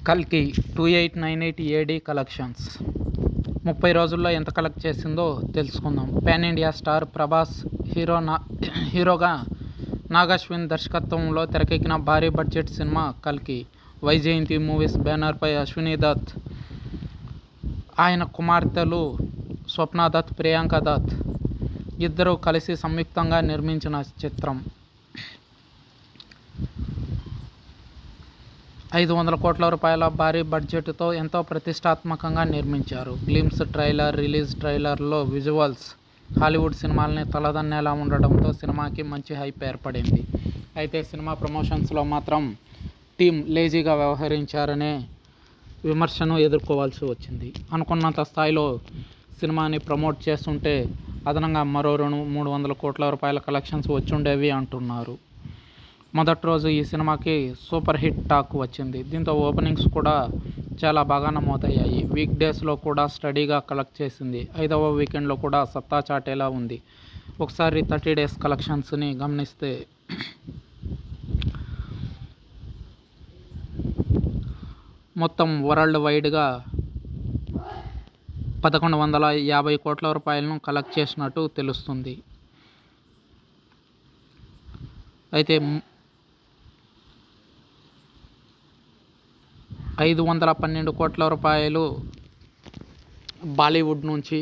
కల్కి 2898 ఏడీ కలెక్షన్స్ 30 రోజుల్లో ఎంత కలెక్ట్ చేసిందో తెలుసుకుందాం. పాన్ ఇండియా స్టార్ ప్రభాస్ హీరోగా నాగశ్విన్ దర్శకత్వంలో తెరకెక్కిన భారీ బడ్జెట్ సినిమా కల్కి. వైజయంతి మూవీస్ బ్యానర్పై అశ్విని దత్, ఆయన కుమార్తెలు స్వప్న దత్, ప్రియాంక దత్ ఇద్దరూ కలిసి సంయుక్తంగా నిర్మించిన చిత్రం. 500 కోట్ల రూపాయల భారీ బడ్జెట్తో ఎంతో ప్రతిష్టాత్మకంగా నిర్మించారు. గ్లిమ్స్ రిలీజ్ ట్రైలర్లో విజువల్స్ హాలీవుడ్ సినిమాలని తలదన్నేలా ఉండడంతో సినిమాకి మంచి హైప్ ఏర్పడింది. అయితే సినిమా ప్రమోషన్స్లో మాత్రం టీం లేజీగా వ్యవహరించారనే విమర్శను ఎదుర్కోవాల్సి వచ్చింది. అనుకున్నంత స్థాయిలో సినిమాని ప్రమోట్ చేస్తుంటే అదనంగా మరో 300 కోట్ల రూపాయల కలెక్షన్స్ వచ్చుండేవి అంటున్నారు. మొదటి రోజు ఈ సినిమాకి సూపర్ హిట్ టాక్ వచ్చింది. దీంతో ఓపెనింగ్స్ కూడా చాలా బాగా నమోదయ్యాయి. వీక్ డేస్లో కూడా స్టడీగా కలెక్ట్ చేసింది. 5వ వీకెండ్లో కూడా సత్తా చాటేలా ఉంది. ఒకసారి 30 డేస్ కలెక్షన్స్ని గమనిస్తే మొత్తం వరల్డ్ వైడ్గా 1150 కోట్ల రూపాయలను కలెక్ట్ చేసినట్టు తెలుస్తుంది. అయితే 512 కోట్ల రూపాయలు బాలీవుడ్ నుంచి,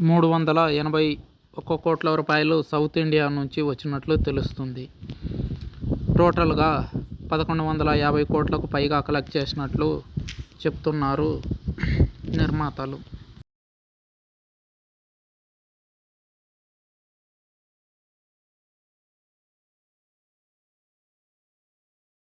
381 కోట్ల రూపాయలు సౌత్ ఇండియా నుంచి వచ్చినట్లు తెలుస్తుంది. టోటల్గా 1150 కోట్లకు పైగా కలెక్ట్ చేసినట్లు చెప్తున్నారు నిర్మాతలు.